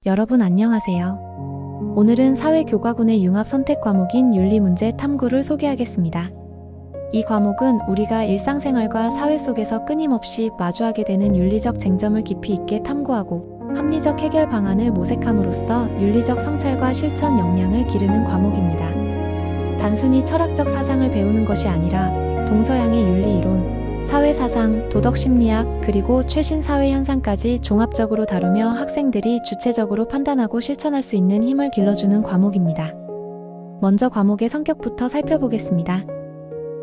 여러분 안녕하세요. 오늘은 사회교과군의 융합 선택 과목인 윤리문제 탐구를 소개하겠습니다. 이 과목은 우리가 일상생활과 사회 속에서 끊임없이 마주하게 되는 윤리적 쟁점을 깊이 있게 탐구하고 합리적 해결 방안을 모색함으로써 윤리적 성찰과 실천 역량을 기르는 과목입니다. 단순히 철학적 사상을 배우는 것이 아니라 동서양의 윤리 이론, 사회사상, 도덕심리학, 그리고 최신 사회 현상까지 종합적으로 다루며 학생들이 주체적으로 판단하고 실천할 수 있는 힘을 길러주는 과목입니다. 먼저 과목의 성격부터 살펴보겠습니다.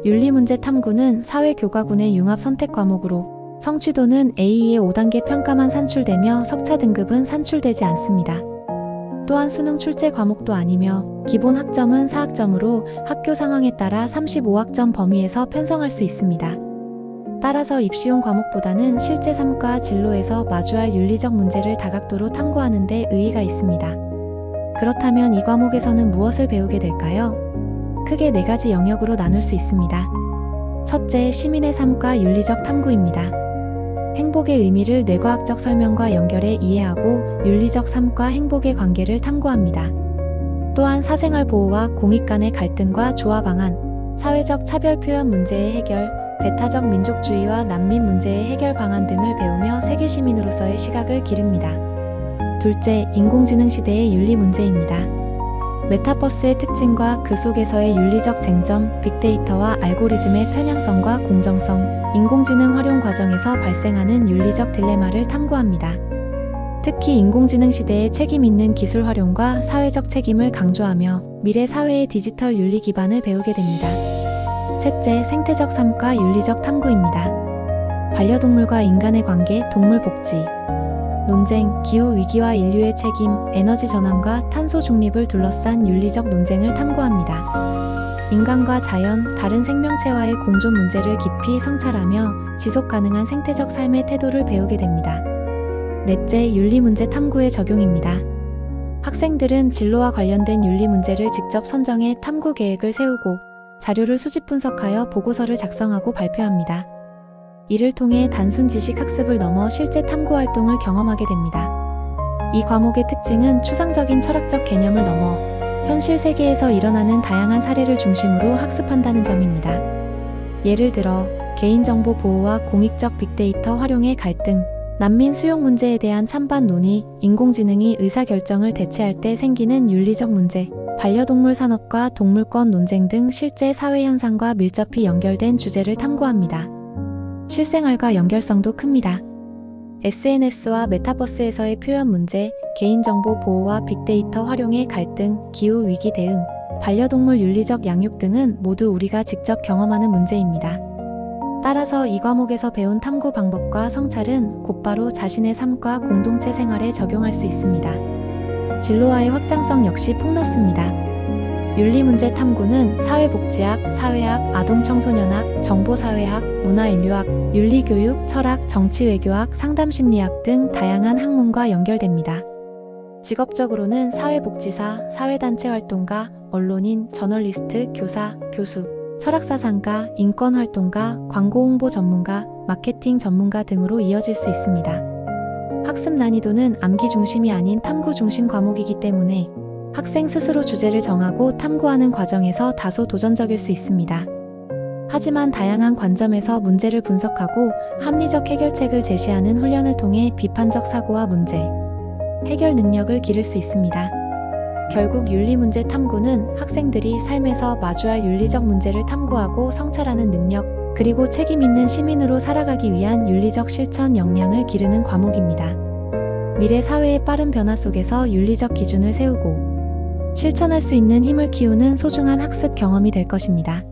윤리문제 탐구는 사회교과군의 융합 선택 과목으로 성취도는 A의 5단계 평가만 산출되며 석차 등급은 산출되지 않습니다. 또한 수능 출제 과목도 아니며 기본 학점은 4학점으로 학교 상황에 따라 35학점 범위에서 편성할 수 있습니다. 따라서 입시용 과목보다는 실제 삶과 진로에서 마주할 윤리적 문제를 다각도로 탐구하는 데 의의가 있습니다. 그렇다면 이 과목에서는 무엇을 배우게 될까요? 크게 4가지 영역으로 나눌 수 있습니다. 첫째, 시민의 삶과 윤리적 탐구입니다. 행복의 의미를 뇌과학적 설명과 연결해 이해하고 윤리적 삶과 행복의 관계를 탐구합니다. 또한 사생활 보호와 공익 간의 갈등과 조화 방안, 사회적 차별 표현 문제의 해결, 배타적 민족주의와 난민 문제의 해결 방안 등을 배우며 세계 시민으로서의 시각을 기릅니다. 둘째, 인공지능 시대의 윤리 문제입니다. 메타버스의 특징과 그 속에서의 윤리적 쟁점, 빅데이터와 알고리즘의 편향성과 공정성, 인공지능 활용 과정에서 발생하는 윤리적 딜레마를 탐구합니다. 특히 인공지능 시대의 책임 있는 기술 활용과 사회적 책임을 강조하며 미래 사회의 디지털 윤리 기반을 배우게 됩니다. 셋째, 생태적 삶과 윤리적 탐구입니다. 반려동물과 인간의 관계, 동물 복지, 논쟁, 기후 위기와 인류의 책임, 에너지 전환과 탄소 중립을 둘러싼 윤리적 논쟁을 탐구합니다. 인간과 자연, 다른 생명체와의 공존 문제를 깊이 성찰하며 지속 가능한 생태적 삶의 태도를 배우게 됩니다. 넷째, 윤리 문제 탐구의 적용입니다. 학생들은 진로와 관련된 윤리 문제를 직접 선정해 탐구 계획을 세우고 자료를 수집 분석하여 보고서를 작성하고 발표합니다. 이를 통해 단순 지식 학습을 넘어 실제 탐구 활동을 경험하게 됩니다. 이 과목의 특징은 추상적인 철학적 개념을 넘어 현실 세계에서 일어나는 다양한 사례를 중심으로 학습한다는 점입니다. 예를 들어 개인정보 보호와 공익적 빅데이터 활용의 갈등, 난민 수용 문제에 대한 찬반 논의, 인공지능이 의사결정을 대체할 때 생기는 윤리적 문제, 반려동물 산업과 동물권 논쟁 등 실제 사회 현상과 밀접히 연결된 주제를 탐구합니다. 실생활과 연결성도 큽니다. SNS와 메타버스에서의 표현 문제, 개인정보 보호와 빅데이터 활용의 갈등, 기후위기 대응, 반려동물 윤리적 양육 등은 모두 우리가 직접 경험하는 문제입니다. 따라서 이 과목에서 배운 탐구 방법과 성찰은 곧바로 자신의 삶과 공동체 생활에 적용할 수 있습니다. 진로와의 확장성 역시 폭넓습니다. 윤리문제 탐구는 사회복지학, 사회학, 아동청소년학, 정보사회학, 문화인류학, 윤리교육, 철학, 정치외교학, 상담심리학 등 다양한 학문과 연결됩니다. 직업적으로는 사회복지사, 사회단체 활동가, 언론인, 저널리스트, 교사, 교수, 철학사상가, 인권활동가, 광고홍보 전문가, 마케팅 전문가 등으로 이어질 수 있습니다. 학습 난이도는 암기 중심이 아닌 탐구 중심 과목이기 때문에 학생 스스로 주제를 정하고 탐구하는 과정에서 다소 도전적일 수 있습니다. 하지만 다양한 관점에서 문제를 분석하고 합리적 해결책을 제시하는 훈련을 통해 비판적 사고와 문제 해결 능력을 기를 수 있습니다. 결국 윤리문제 탐구는 학생들이 삶에서 마주할 윤리적 문제를 탐구하고 성찰하는 능력, 그리고 책임 있는 시민으로 살아가기 위한 윤리적 실천 역량을 기르는 과목입니다. 미래 사회의 빠른 변화 속에서 윤리적 기준을 세우고 실천할 수 있는 힘을 키우는 소중한 학습 경험이 될 것입니다.